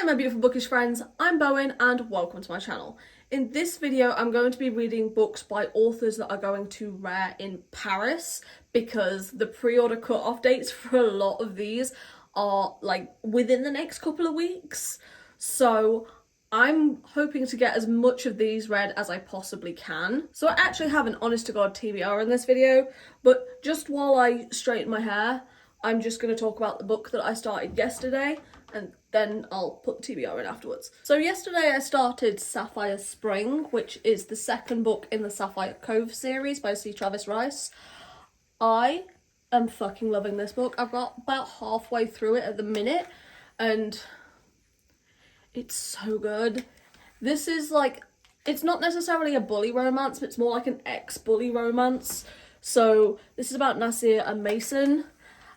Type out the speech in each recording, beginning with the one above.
Hi my beautiful bookish friends, I'm Bowen and welcome to my channel. In this video I'm going to be reading books by authors that are going to rare in Paris because the pre-order cut-off dates for a lot of these are like within the next couple of weeks. So I'm hoping to get as much of these read as I possibly can. So I actually have an honest to god TBR in this video, but just while I straighten my hair, I'm just going to talk about the book that I started yesterday and then I'll put the TBR in afterwards. So yesterday I started Sapphire Spring, which is the second book in the Sapphire Cove series by C. Travis Rice. I am fucking loving this book. I've got about halfway through it at the minute and it's so good. This is like, it's not necessarily a bully romance, but it's more like an ex-bully romance. So this is about Nasir and Mason.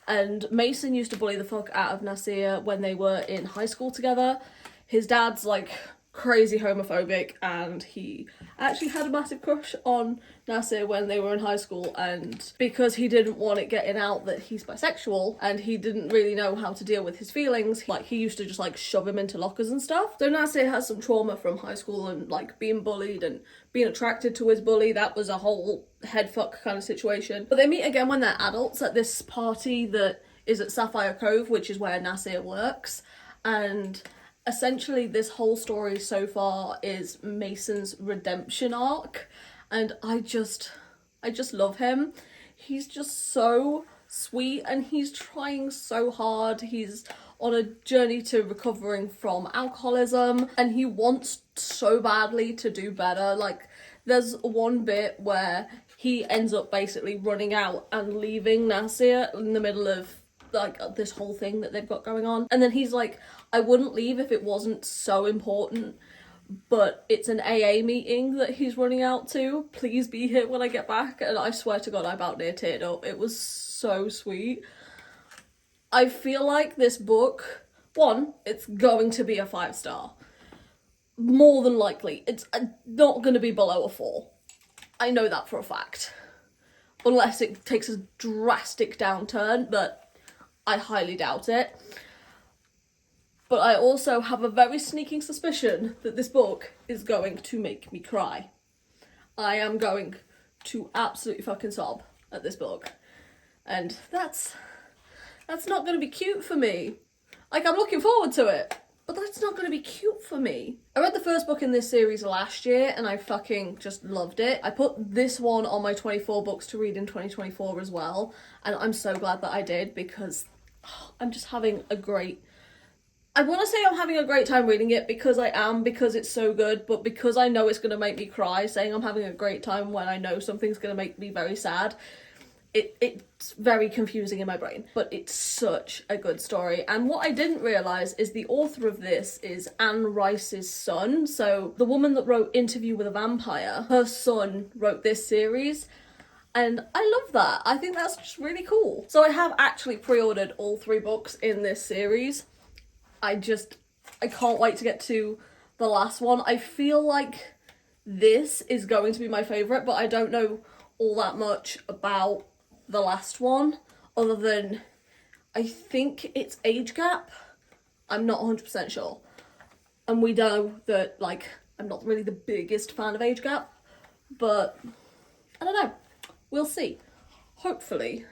And Mason used to bully the fuck out of Nasir when they were in high school together. His dad's like crazy homophobic and he actually had a massive crush on Nasir when they were in high school, and because he didn't want it getting out that he's bisexual and he didn't really know how to deal with his feelings, like he used to just like shove him into lockers and stuff. So Nasir has some trauma from high school and like being bullied and being attracted to his bully. That was a whole headfuck kind of situation. But they meet again when they're adults at this party that is at Sapphire Cove, which is where Nasir works, and essentially this whole story so far is Mason's redemption arc, and I just love him. He's just so sweet and he's trying so hard. He's on a journey to recovering from alcoholism and he wants so badly to do better. Like there's one bit where he ends up basically running out and leaving Nasir in the middle of like this whole thing that they've got going on, and then he's like, I wouldn't leave if it wasn't so important, but it's an AA meeting that he's running out to, please be here when I get back. And I swear to god I about near teared up. It was so sweet. I feel like this book, one, it's going to be a 5-star, more than likely. It's not going to be below a 4. I know that for a fact, unless it takes a drastic downturn, but I highly doubt it. But I also have a very sneaking suspicion that this book is going to make me cry. I am going to absolutely fucking sob at this book. And that's not going to be cute for me. Like, I'm looking forward to it, but that's not going to be cute for me. I read the first book in this series last year and I fucking just loved it. I put this one on my 24 books to read in 2024 as well, and I'm so glad that I did because I'm just having a great... I want to say I'm having a great time reading it because I am, because it's so good, but because I know it's going to make me cry, saying I'm having a great time when I know something's going to make me very sad, it's very confusing in my brain. But it's such a good story. And what I didn't realise is the author of this is Anne Rice's son. So the woman that wrote Interview with a Vampire, her son wrote this series. And I love that. I think that's just really cool. So I have actually pre-ordered all 3 books in this series. I can't wait to get to the last one. I feel like this is going to be my favourite, but I don't know all that much about the last one, other than I think it's age gap. I'm not 100% sure. And we know that, like, I'm not really the biggest fan of age gap, but I don't know. We'll see. Hopefully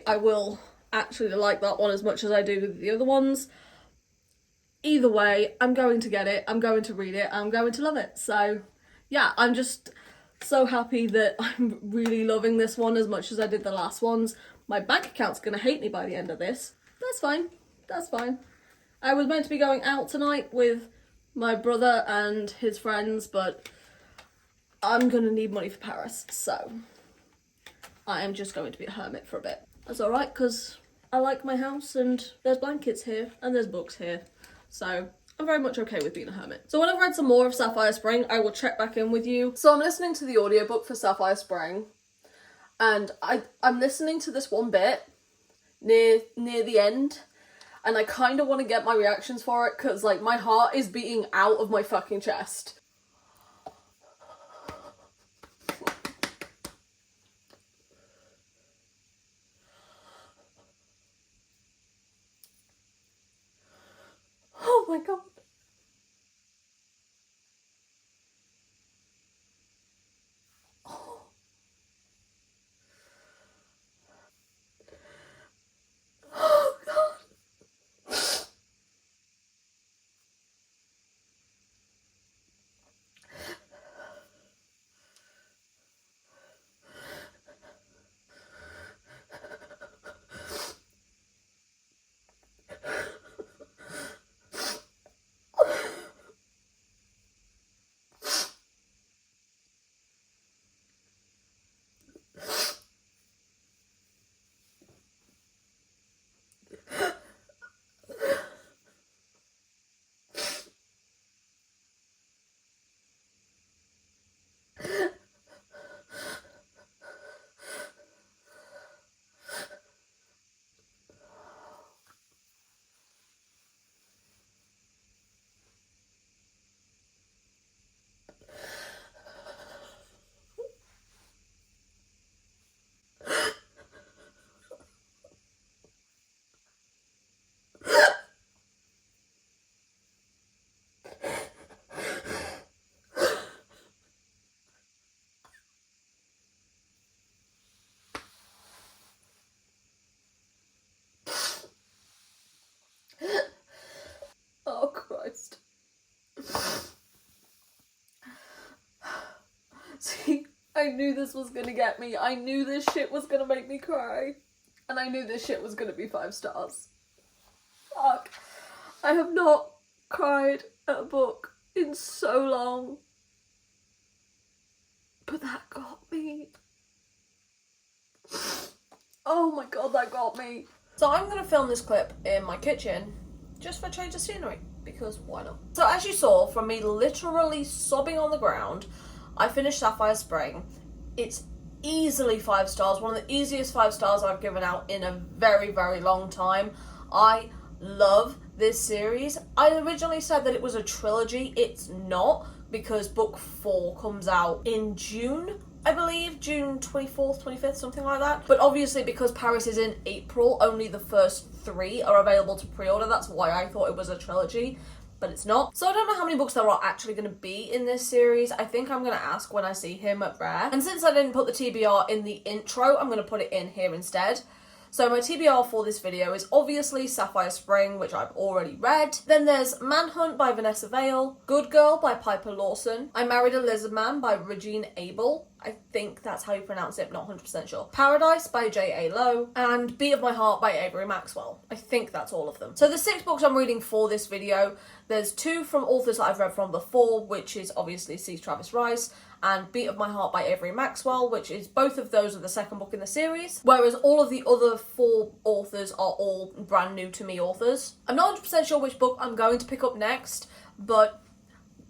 I will actually like that one as much as I do the other ones. Either way, I'm going to get it, I'm going to read it, I'm going to love it. So yeah, I'm just so happy that I'm really loving this one as much as I did the last ones. My bank account's gonna hate me by the end of this. That's fine, that's fine. I was meant to be going out tonight with my brother and his friends, but I'm gonna need money for Paris, so I am just going to be a hermit for a bit. That's alright, because I like my house and there's blankets here and there's books here, so I'm very much okay with being a hermit. So when I've read some more of Sapphire Spring, I will check back in with you. So I'm listening to the audiobook for Sapphire Spring, and I'm listening to this one bit near the end, and I kind of want to get my reactions for it because, like, my heart is beating out of my fucking chest. my god. Oh. Oh god. Oh Christ. See, I knew this was gonna get me. I knew this shit was gonna make me cry. And I knew this shit was gonna be 5 stars. Fuck. I have not cried at a book in so long. But that got me. Oh my god, that got me. So I'm gonna film this clip in my kitchen just for a change of scenery, because why not? So as you saw from me literally sobbing on the ground, I finished Sapphire Spring. It's easily 5 stars, one of the easiest 5 stars I've given out in a very, very long time. I love this series. I originally said that it was a trilogy. It's not, because book 4 comes out in June, I believe, June 24th, 25th, something like that. But obviously because Paris is in April, only the first 3 are available to pre-order. That's why I thought it was a trilogy, but it's not. So I don't know how many books there are actually going to be in this series. I think I'm going to ask when I see him at Rare. And since I didn't put the TBR in the intro, I'm going to put it in here instead. So my TBR for this video is obviously Sapphire Spring, which I've already read. Then there's Manhunt by Vanessa Vale, Good Girl by Piper Lawson, I Married a Lizard Man by Regine Abel, I think that's how you pronounce it, not 100% sure, Paradise by J.A. Lowe, and Beat of My Heart by Avery Maxwell. I think that's all of them. So the 6 books I'm reading for this video, there's 2 from authors that I've read from before, which is obviously C. Travis Rice, and Beat of My Heart by Avery Maxwell, which is both of those are the second book in the series, whereas all of the other 4 authors are all brand new to me authors. I'm not 100% sure which book I'm going to pick up next, but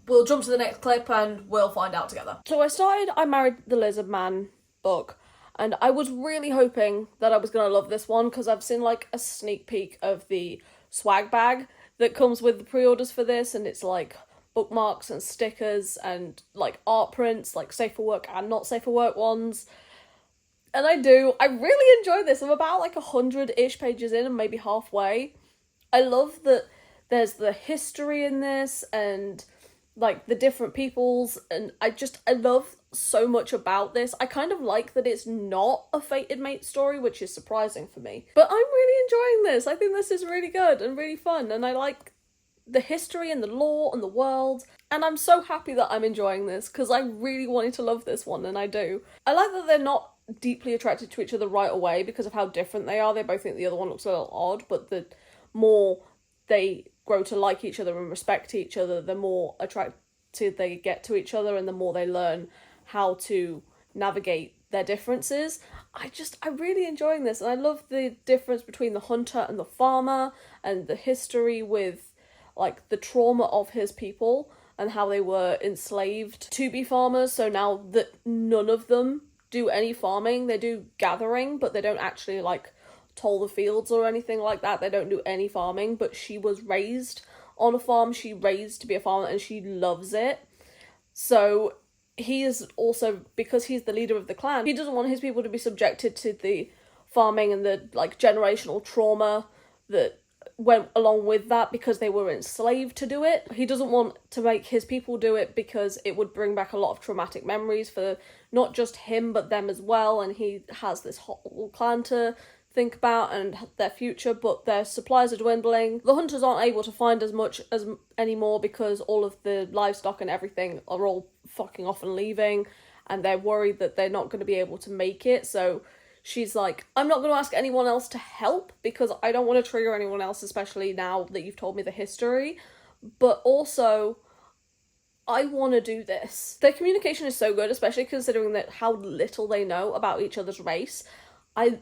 we'll jump to the next clip and we'll find out together. So I started I Married the Lizard Man book, and I was really hoping that I was going to love this one, because I've seen like a sneak peek of the swag bag that comes with the pre-orders for this, and it's like bookmarks and stickers and like art prints, like safe for work and not safe for work ones. And I really enjoy this. I'm about like 100-ish pages in and maybe halfway. I love that there's the history in this and like the different peoples, and I love so much about this. I kind of like that it's not a fated mate story, which is surprising for me. But I'm really enjoying this. I think this is really good and really fun, and I like the history and the lore and the world, and I'm so happy that I'm enjoying this, because I really wanted to love this one, and I do. I like that they're not deeply attracted to each other right away because of how different they are. They both think the other one looks a little odd, but the more they grow to like each other and respect each other, the more attracted they get to each other, and the more they learn how to navigate their differences. I'm really enjoying this, and I love the difference between the hunter and the farmer, and the history with like the trauma of his people and how they were enslaved to be farmers. So now that none of them do any farming, they do gathering, but they don't actually like toll the fields or anything like that. They don't do any farming, but she was raised on a farm. She raised to be a farmer and she loves it. So he is also, because he's the leader of the clan, he doesn't want his people to be subjected to the farming and the like generational trauma that went along with that because they were enslaved to do it. He doesn't want to make his people do it because it would bring back a lot of traumatic memories for not just him but them as well, and he has this whole clan to think about and their future, but their supplies are dwindling. The hunters aren't able to find as much as anymore because all of the livestock and everything are all fucking off and leaving, and they're worried that they're not going to be able to make it. So she's like, I'm not going to ask anyone else to help because I don't want to trigger anyone else, especially now that you've told me the history. But also, I want to do this. Their communication is so good, especially considering that how little they know about each other's race. I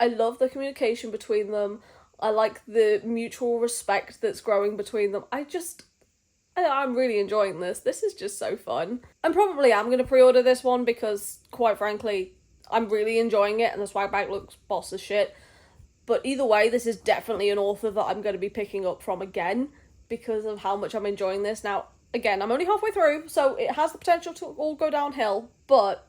love the communication between them. I like the mutual respect that's growing between them. I'm really enjoying this. This is just so fun. And probably am going to pre-order this one because, quite frankly, I'm really enjoying it and the swag bag looks boss as shit. But either way, this is definitely an author that I'm going to be picking up from again because of how much I'm enjoying this. Now, again, I'm only halfway through, so it has the potential to all go downhill, but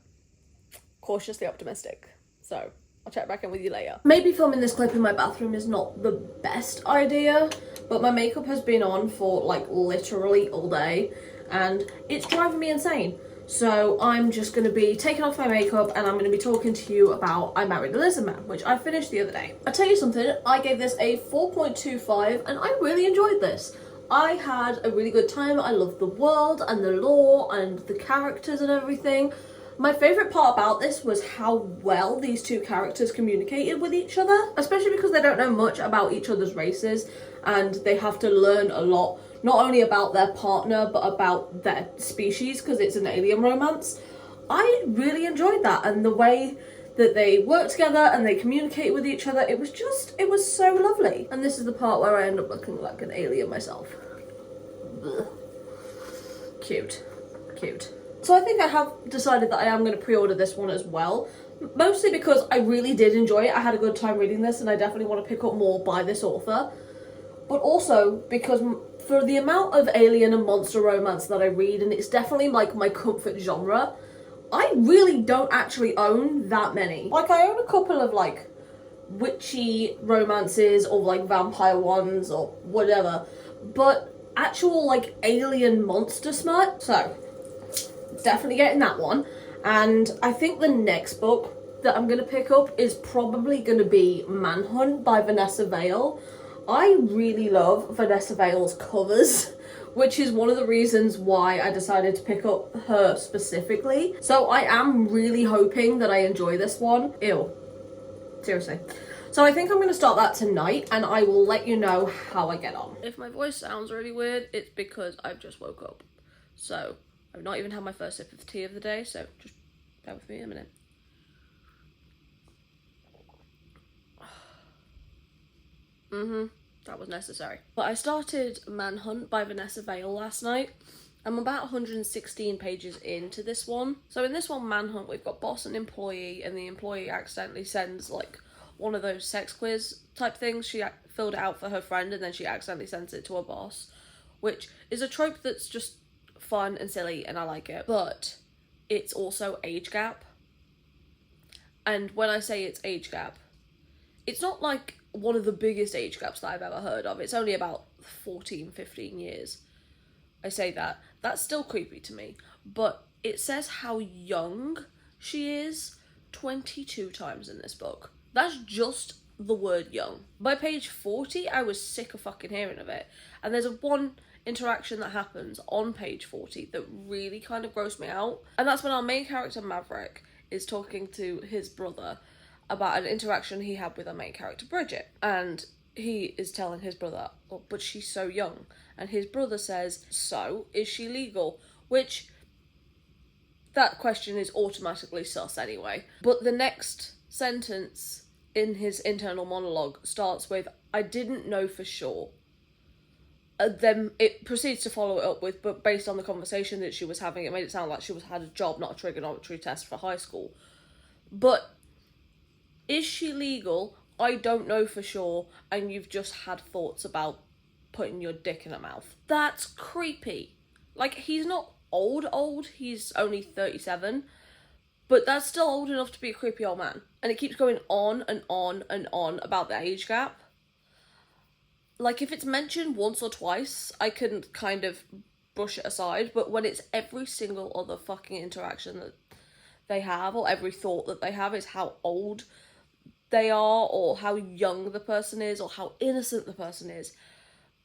cautiously optimistic. So I'll check back in with you later. Maybe filming this clip in my bathroom is not the best idea, but my makeup has been on for like literally all day and it's driving me insane. So I'm just going to be taking off my makeup and I'm going to be talking to you about I Married a Lizard Man, which I finished the other day. I'll tell you something, I gave this a 4.25 and I really enjoyed this. I had a really good time. I loved the world and the lore and the characters and everything. My favourite part about this was how well these two characters communicated with each other, especially because they don't know much about each other's races and they have to learn a lot, not only about their partner but about their species because it's an alien romance. I really enjoyed that, and the way that they work together and they communicate with each other, it was so lovely. And this is the part where I end up looking like an alien myself. Ugh. Cute. So I think I have decided that I am going to pre-order this one as well, mostly because I really did enjoy it. I had a good time reading this and I definitely want to pick up more by this author, but also because for the amount of alien and monster romance that I read, and it's definitely like my comfort genre, I really don't actually own that many. Like, I own a couple of like witchy romances or like vampire ones or whatever, but actual like alien monster smut, so definitely getting that one. And I think the next book that I'm going to pick up is probably going to be Manhunt by Vanessa Vale. I really love Vanessa Vale's covers, which is one of the reasons why I decided to pick up her specifically. So I am really hoping that I enjoy this one. Ew. Seriously. So I think I'm going to start that tonight and I will let you know how I get on. If my voice sounds really weird, it's because I've just woke up. So I've not even had my first sip of tea of the day, so just bear with me a minute. That was necessary. But I started Manhunt by Vanessa Vale last night. I'm about 116 pages into this one. So in this one, Manhunt, we've got boss and employee, and the employee accidentally sends like one of those sex quiz type things. She filled it out for her friend and then she accidentally sends it to her boss, which is a trope that's just fun and silly and I like it. But it's also age gap. And when I say it's age gap, it's not like one of the biggest age gaps that I've ever heard of. It's only about 14, 15 years. I say that. That's still creepy to me. But it says how young she is 22 times in this book. That's just the word young. By page 40, I was sick of fucking hearing of it. And there's one interaction that happens on page 40 that really kind of grossed me out. And that's when our main character, Maverick, is talking to his brother about an interaction he had with our main character, Bridget. And he is telling his brother, oh, but she's so young. And his brother says, so, is she legal? Which, that question is automatically sus anyway. But the next sentence in his internal monologue starts with, I didn't know for sure. Then it proceeds to follow it up with, but based on the conversation that she was having, it made it sound like she had a job, not a trigonometry test for high school. But is she legal? I don't know for sure, and you've just had thoughts about putting your dick in her mouth. That's creepy. Like, he's not old, he's only 37, but that's still old enough to be a creepy old man. And it keeps going on and on and on about the age gap. Like, if it's mentioned once or twice, I can kind of brush it aside, but when it's every single other fucking interaction that they have, or every thought that they have, is how old they are, or how young the person is, or how innocent the person is,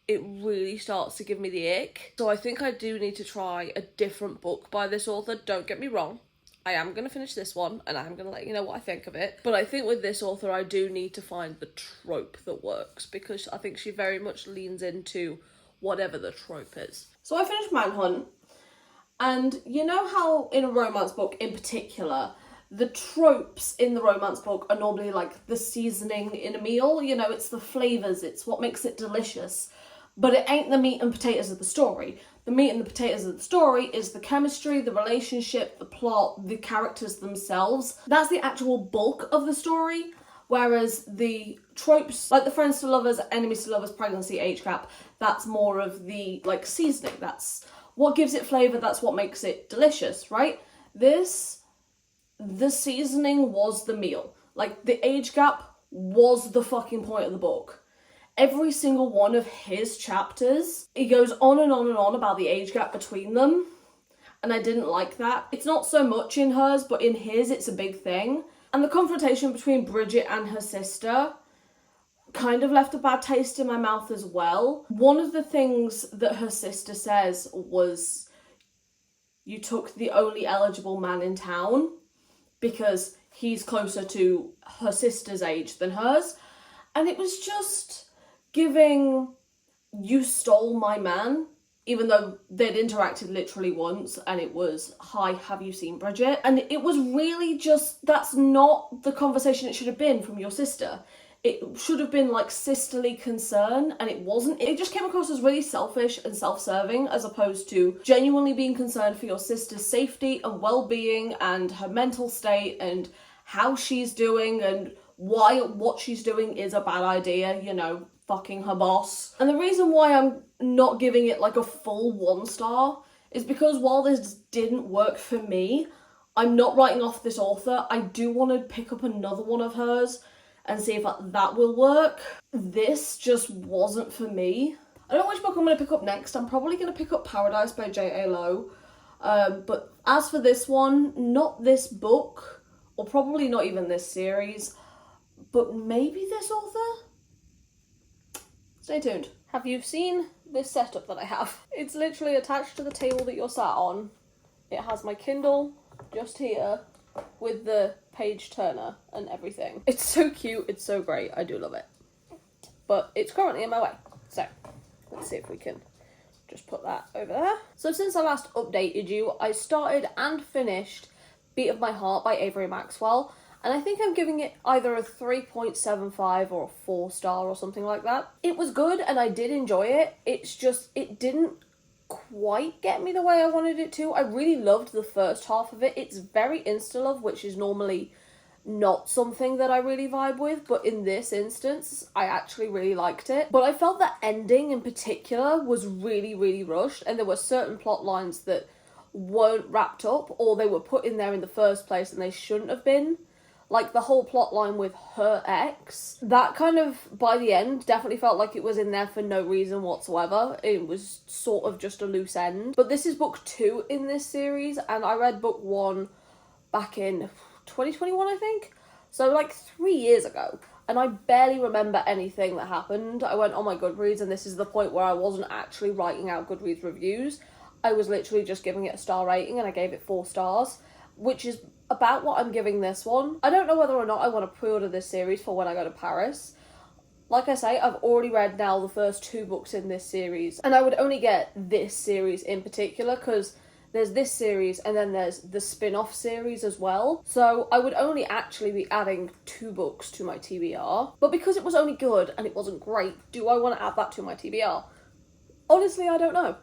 it really starts to give me the ick. So I think I do need to try a different book by this author. Don't get me wrong, I am going to finish this one, and I'm going to let you know what I think of it. But I think with this author, I do need to find the trope that works, because I think she very much leans into whatever the trope is. So I finished Manhunt, and you know how in a romance book in particular, the tropes in the romance book are normally like the seasoning in a meal, you know, it's the flavours, it's what makes it delicious. But it ain't the meat and potatoes of the story. The meat and the potatoes of the story is the chemistry, the relationship, the plot, the characters themselves. That's the actual bulk of the story. Whereas the tropes, like the friends to lovers, enemies to lovers, pregnancy, age gap, that's more of the like seasoning. That's what gives it flavour, that's what makes it delicious, right? The seasoning was the meal. Like, the age gap was the fucking point of the book. Every single one of his chapters, he goes on and on and on about the age gap between them, and I didn't like that. It's not so much in hers, but in his it's a big thing. And the confrontation between Bridget and her sister kind of left a bad taste in my mouth as well. One of the things that her sister says was, "You took the only eligible man in town," because he's closer to her sister's age than hers. And it was just giving, "You stole my man," even though they'd interacted literally once, and it was, "Hi, have you seen Bridget?" And it was really just, that's not the conversation it should have been from your sister. It should have been like sisterly concern, and it wasn't. It just came across as really selfish and self-serving, as opposed to genuinely being concerned for your sister's safety and well-being and her mental state and how she's doing and why what she's doing is a bad idea, you know, fucking her boss. And the reason why I'm not giving it like a full 1 star is because while this didn't work for me, I'm not writing off this author. I do want to pick up another one of hers and see if that will work. This just wasn't for me. I don't know which book I'm going to pick up next. I'm probably going to pick up Paradise by J.A. Lowe. But as for this one, not this book, or probably not even this series, but maybe this author? Stay tuned. Have you seen this setup that I have? It's literally attached to the table that you're sat on. It has my Kindle just here with the page turner and everything. It's so cute, it's so great, I do love it. But it's currently in my way, so let's see if we can just put that over there. So since I last updated you, I started and finished Beat of My Heart by Avery Maxwell, and I think I'm giving it either a 3.75 or a 4 star or something like that. It was good and I did enjoy it, it's just, it didn't quite get me the way I wanted it to. I really loved the first half of it. It's very insta-love, which is normally not something that I really vibe with, but in this instance, I actually really liked it. But I felt that ending in particular was really, really rushed, and there were certain plot lines that weren't wrapped up, or they were put in there in the first place and they shouldn't have been. Like the whole plot line with her ex, that kind of, by the end, definitely felt like it was in there for no reason whatsoever. It was sort of just a loose end. But this is book 2 in this series, and I read book 1 back in 2021, I think? So like 3 years ago. And I barely remember anything that happened. I went on my Goodreads, and this is the point where I wasn't actually writing out Goodreads reviews. I was literally just giving it a star rating, and I gave it 4 stars, which is about what I'm giving this one. I don't know whether or not I want to pre-order this series for when I go to Paris. Like I say, I've already read now the first 2 books in this series, and I would only get this series in particular because there's this series and then there's the spin-off series as well. So I would only actually be adding 2 books to my TBR. But because it was only good and it wasn't great, do I want to add that to my TBR? Honestly, I don't know.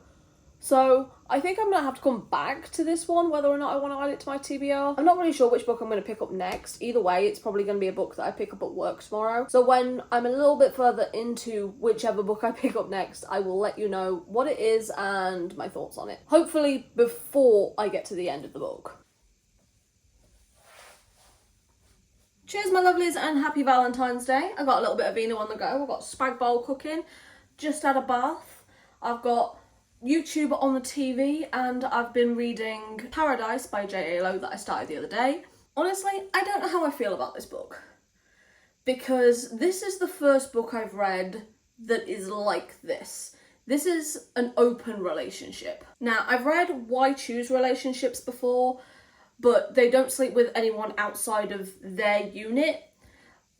So I think I'm going to have to come back to this one, whether or not I want to add it to my TBR. I'm not really sure which book I'm going to pick up next. Either way, it's probably going to be a book that I pick up at work tomorrow. So when I'm a little bit further into whichever book I pick up next, I will let you know what it is and my thoughts on it. Hopefully before I get to the end of the book. Cheers, my lovelies, and happy Valentine's Day. I got a little bit of vino on the go. I've got spag bowl cooking. just had a bath. I've got YouTube on the TV, and I've been reading Paradise by J.A. Lowe that I started the other day. Honestly, I don't know how I feel about this book, because this is the first book I've read that is like this. This is an open relationship. Now, I've read Why Choose relationships before, but they don't sleep with anyone outside of their unit.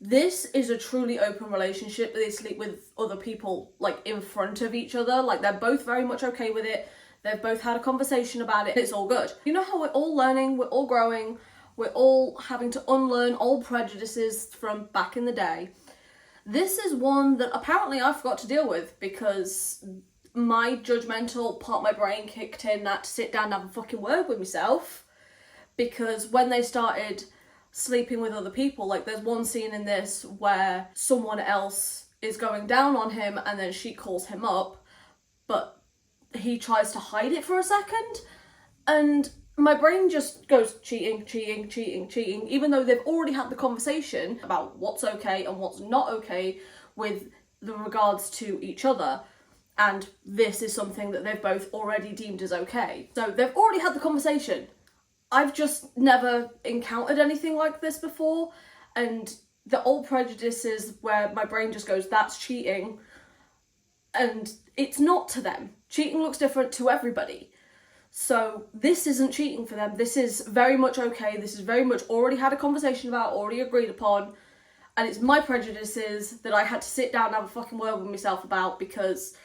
This is a truly open relationship. They sleep with other people, like, in front of each other. Like, they're both very much okay with it. They've both had a conversation about it. It's all good. You know how we're all learning, we're all growing, we're all having to unlearn old prejudices from back in the day. This is one that apparently I forgot to deal with, because my judgmental part of my brain kicked in that to sit down and have a fucking word with myself. Because when they started sleeping with other people, like, there's one scene in this where someone else is going down on him and then she calls him up, but he tries to hide it for a second, and my brain just goes cheating, cheating, cheating, cheating, even though they've already had the conversation about what's okay and what's not okay with the regards to each other. And this is something that they've both already deemed as okay. So they've already had the conversation. I've just never encountered anything like this before, and the old prejudices where my brain just goes, that's cheating, and it's not to them. Cheating looks different to everybody. So this isn't cheating for them. This is very much okay. This is very much already had a conversation about, already agreed upon, and it's my prejudices that I had to sit down and have a fucking word with myself about, because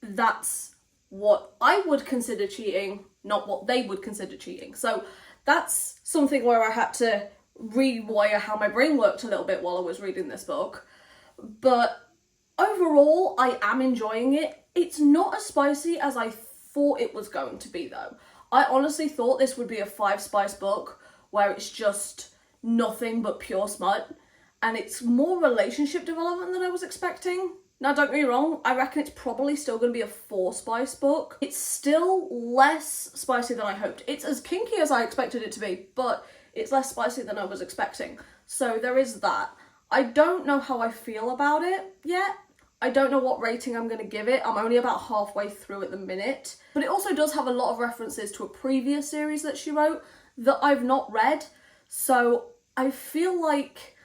that's what I would consider cheating, not what they would consider cheating. So that's something where I had to rewire how my brain worked a little bit while I was reading this book. But overall, I am enjoying it. It's not as spicy as I thought it was going to be, though. I honestly thought this would be a 5-spice book where it's just nothing but pure smut, and it's more relationship development than I was expecting. Now, don't get me wrong, I reckon it's probably still going to be a 4-spice book. It's still less spicy than I hoped. It's as kinky as I expected it to be, but it's less spicy than I was expecting. So there is that. I don't know how I feel about it yet. I don't know what rating I'm going to give it. I'm only about halfway through at the minute. But it also does have a lot of references to a previous series that she wrote that I've not read. So I feel like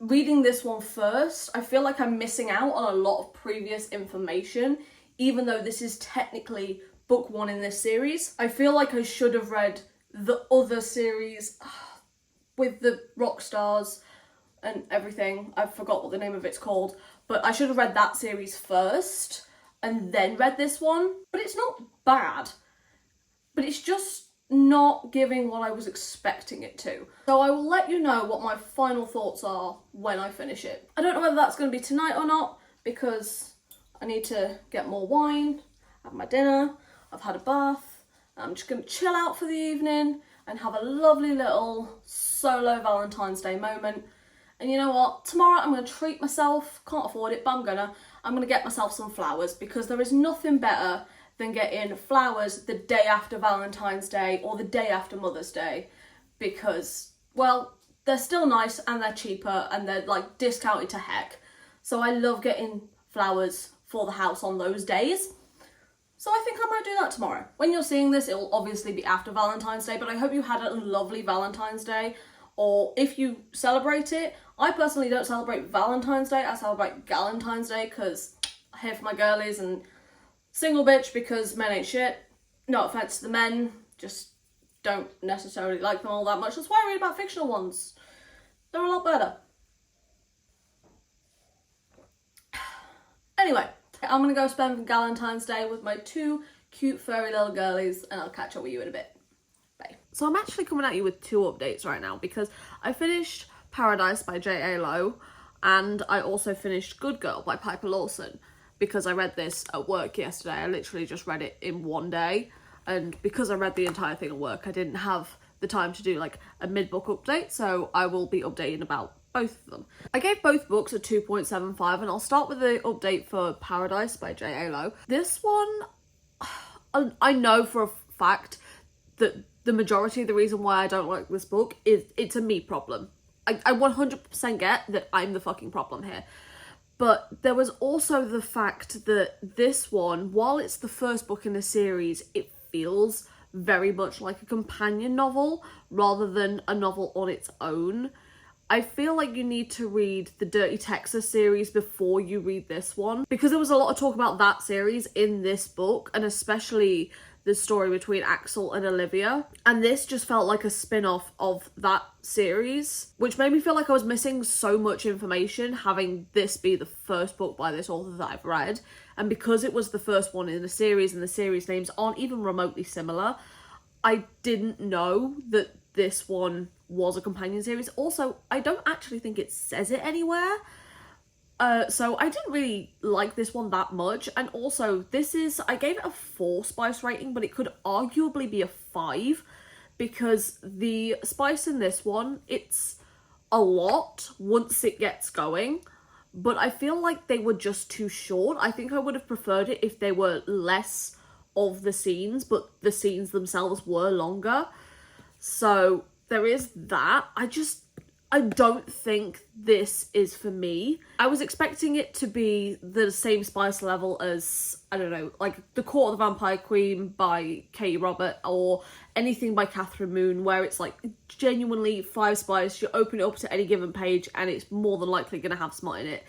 reading this one first, I feel like I'm missing out on a lot of previous information, even though this is technically book 1 in this series. I feel like I should have read the other series with the rock stars and everything. I forgot what the name of it's called, but I should have read that series first and then read this one. But it's not bad, but it's just not giving what I was expecting it to. So I will let you know what my final thoughts are when I finish it. I don't know whether that's going to be tonight or not, because I need to get more wine, have my dinner, I've had a bath, I'm just going to chill out for the evening and have a lovely little solo Valentine's Day moment. And you know what, tomorrow I'm going to treat myself, can't afford it, but I'm going to get myself some flowers, because there is nothing better than getting flowers the day after Valentine's Day or the day after Mother's Day, because, well, they're still nice and they're cheaper and they're, like, discounted to heck. So I love getting flowers for the house on those days. So I think I might do that tomorrow. When you're seeing this, it will obviously be after Valentine's Day, but I hope you had a lovely Valentine's Day. Or if you celebrate it, I personally don't celebrate Valentine's Day, I celebrate Galentine's Day, because I hear from my girlies and single bitch because men ain't shit. No offense to the men, just don't necessarily like them all that much. That's why I read about fictional ones. They're a lot better. Anyway, I'm gonna go spend Galentine's Day with my 2 cute furry little girlies, and I'll catch up with you in a bit. Bye. So I'm actually coming at you with 2 updates right now, because I finished Paradise by J.A. Lowe, and I also finished Good Girl by Piper Lawson, because I read this at work yesterday. I literally just read it in one day, and because I read the entire thing at work, I didn't have the time to do like a mid-book update, so I will be updating about both of them. I gave both books a 2.75, and I'll start with the update for Paradise by J.A. Lowe. This one, I know for a fact that the majority of the reason why I don't like this book is it's a me problem. I 100% get that I'm the fucking problem here. But there was also the fact that this one, while it's the first book in the series, it feels very much like a companion novel rather than a novel on its own. I feel like you need to read the Dirty Texas series before you read this one, because there was a lot of talk about that series in this book, and especially the story between Axel and Olivia. And this just felt like a spin-off of that series, which made me feel like I was missing so much information having this be the first book by this author that I've read. And because it was the first one in the series and the series names aren't even remotely similar, I didn't know that this one was a companion series. Also, I don't actually think it says it anywhere. So I didn't really like this one that much. And also, I gave it a 4 spice rating, but it could arguably be a 5, because the spice in this one, it's a lot once it gets going, but I feel like they were just too short. I think I would have preferred it if they were less of the scenes, but the scenes themselves were longer. So there is that. I don't think this is for me. I was expecting it to be the same spice level as, I don't know, like The Court of the Vampire Queen by Katie Robert, or anything by Catherine Moon, where it's like genuinely 5 spice, you open it up to any given page and it's more than likely going to have smut in it.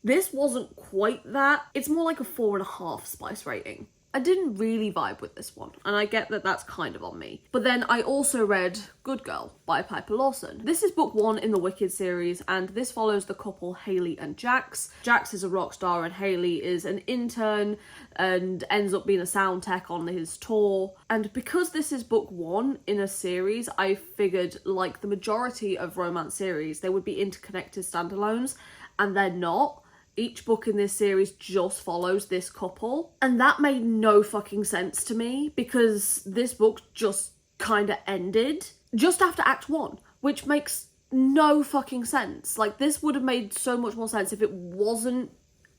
This wasn't quite that. It's more like a 4.5 spice rating. I didn't really vibe with this one, and I get that that's kind of on me. But then I also read Good Girl by Piper Lawson. This is book 1 in the Wicked series, and this follows the couple Hayley and Jax. Jax is a rock star and Hayley is an intern and ends up being a sound tech on his tour. And because this is book 1 in a series, I figured, like the majority of romance series, they would be interconnected standalones, and they're not. Each book in this series just follows this couple. And that made no fucking sense to me, because this book just kind of ended just after Act 1, which makes no fucking sense. Like, this would have made so much more sense if it wasn't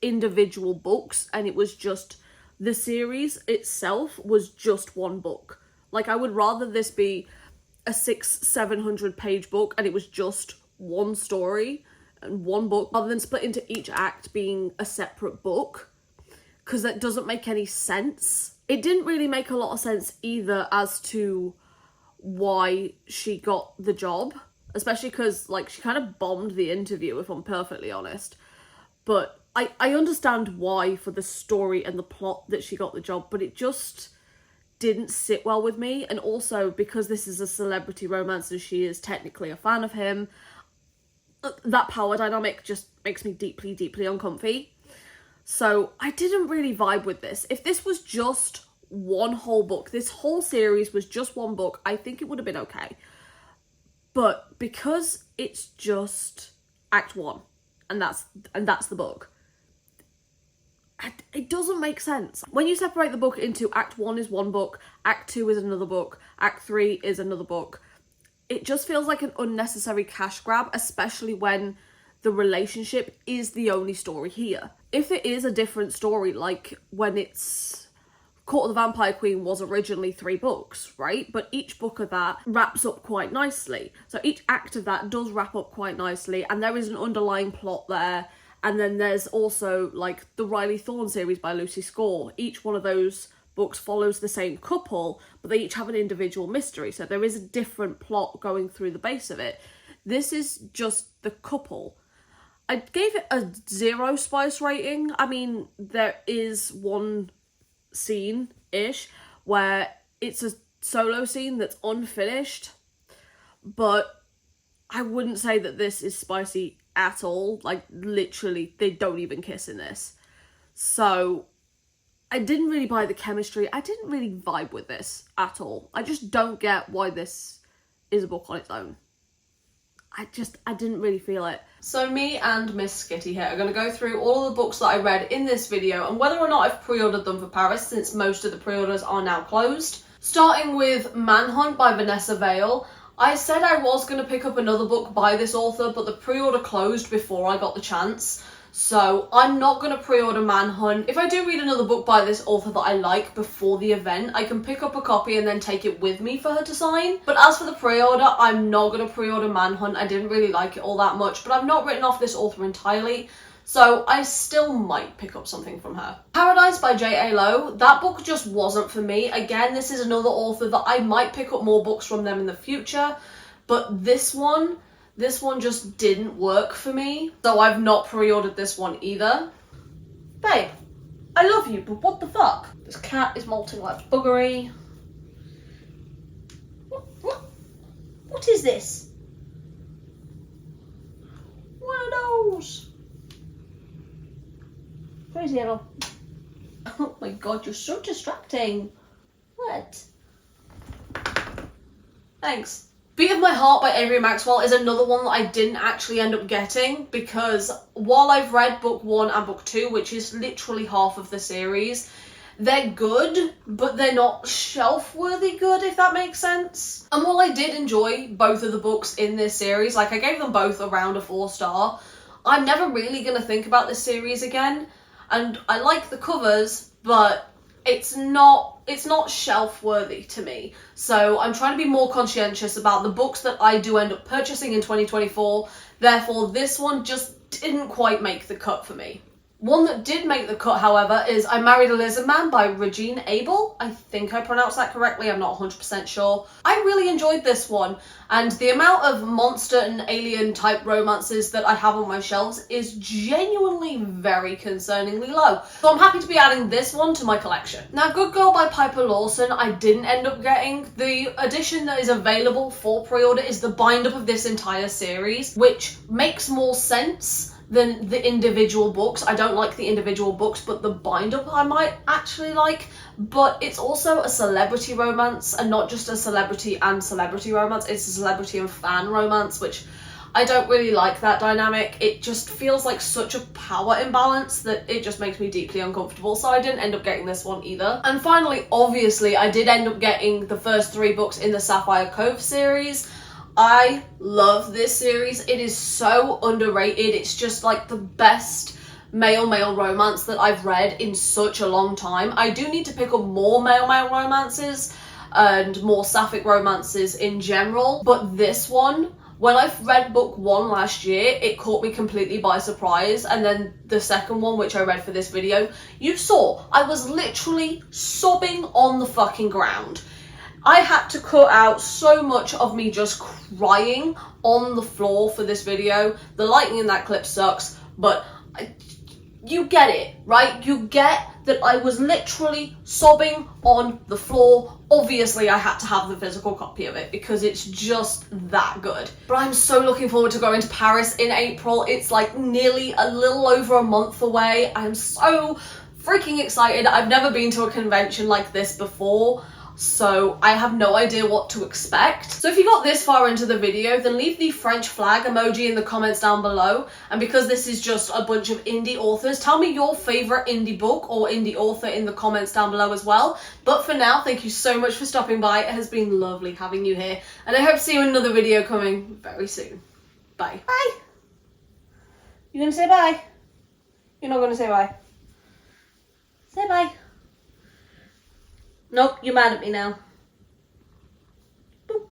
individual books and it was just the series itself was just one book. Like, I would rather this be a 600-700 page book and it was just one story and one book, rather than split into each act being a separate book, because that doesn't make any sense. It didn't really make a lot of sense either as to why she got the job, especially because, like, she kind of bombed the interview, if I'm perfectly honest. But I understand why for the story and the plot that she got the job, but it just didn't sit well with me. And also, because this is a celebrity romance and she is technically a fan of him, that power dynamic just makes me deeply, deeply uncomfy. So I didn't really vibe with this. If this was just one whole book, this whole series was just one book, I think it would have been okay. But because it's just Act 1, and that's the book, it doesn't make sense. When you separate the book into Act 1 is one book, Act 2 is another book, Act 3 is another book, it just feels like an unnecessary cash grab, especially when the relationship is the only story here. If it is a different story, like when it's Court of the Vampire Queen was originally 3 books, right? But each book of that wraps up quite nicely. So each act of that does wrap up quite nicely, and there is an underlying plot there. And then there's also, like, the Riley Thorne series by Lucy Score. Each one of those books follows the same couple, but they each have an individual mystery, so there is a different plot going through the base of it. This is just the couple. I gave it a 0 spice rating. I mean, there is one scene-ish where it's a solo scene that's unfinished, but I wouldn't say that this is spicy at all. Like, literally, they don't even kiss in this. So I didn't really buy the chemistry. I didn't really vibe with this at all. I just don't get why this is a book on its own. I didn't really feel it. So me and Miss Skitty here are going to go through all of the books that I read in this video and whether or not I've pre-ordered them for Paris, since most of the pre-orders are now closed. Starting with Manhunt by Vanessa Vale. I said I was going to pick up another book by this author, but the pre-order closed before I got the chance. So I'm not going to pre-order Manhunt. If I do read another book by this author that I like before the event, I can pick up a copy and then take it with me for her to sign. But as for the pre-order, I'm not going to pre-order Manhunt. I didn't really like it all that much, but I've not written off this author entirely. so I still might pick up something from her. Paradise by J.A. Lowe, that book just wasn't for me. Again, this is another author that I might pick up more books from them in the future, but this one just didn't work for me, so I've not pre-ordered this one either. Babe, I love you, but what the fuck? This cat is molting like buggery. What is this? One of those. Crazy yellow. Oh my god, you're so distracting. What? Thanks. Beat of My Heart by Avery Maxwell is another one that I didn't actually end up getting because while I've read book 1 and book 2, which is literally half of the series, they're good, but they're not shelf-worthy good, if that makes sense. And while I did enjoy both of the books in this series, like I gave them both around a 4-star, I'm never really going to think about this series again. And I like the covers, but it's not shelf-worthy to me. So I'm trying to be more conscientious about the books that I do end up purchasing in 2024. Therefore, this one just didn't quite make the cut for me. One that did make the cut, however, is I Married a Lizard Man by Regine Abel. I think I pronounced that correctly, I'm not 100% sure. I really enjoyed this one, and the amount of monster and alien type romances that I have on my shelves is genuinely very concerningly low. So I'm happy to be adding this one to my collection. Now, Good Girl by Piper Lawson, I didn't end up getting. The edition that is available for pre-order is the bind-up of this entire series, which makes more sense than the individual books. I don't like the individual books, but the bind-up I might actually like. But it's also a celebrity romance, and not just a celebrity and celebrity romance, it's a celebrity and fan romance, which I don't really like that dynamic. It just feels like such a power imbalance that it just makes me deeply uncomfortable, so I didn't end up getting this one either. And finally, obviously, I did end up getting the first 3 books in the Sapphire Cove series. I love this series. It is so underrated. It's just like the best male-male romance that I've read in such a long time. I do need to pick up more male-male romances and more sapphic romances in general, but this one, when I read book 1 last year, it caught me completely by surprise. And then the second one, which I read for this video, you saw I was literally sobbing on the fucking ground. I had to cut out so much of me just crying on the floor for this video. The lighting in that clip sucks, but you get it, right? You get that I was literally sobbing on the floor. Obviously, I had to have the physical copy of it because it's just that good. But I'm so looking forward to going to Paris in April. It's like nearly a little over a month away. I'm so freaking excited. I've never been to a convention like this before, so I have no idea what to expect. So if you got this far into the video, then leave the French flag emoji in the comments down below. And because this is just a bunch of indie authors, tell me your favorite indie book or indie author in the comments down below as well. But for now, thank you so much for stopping by. It has been lovely having you here, and I hope to see you in another video coming very soon. Bye. Bye. You gonna say bye? You're not gonna say bye. Say bye. Nope, you're mad at me now.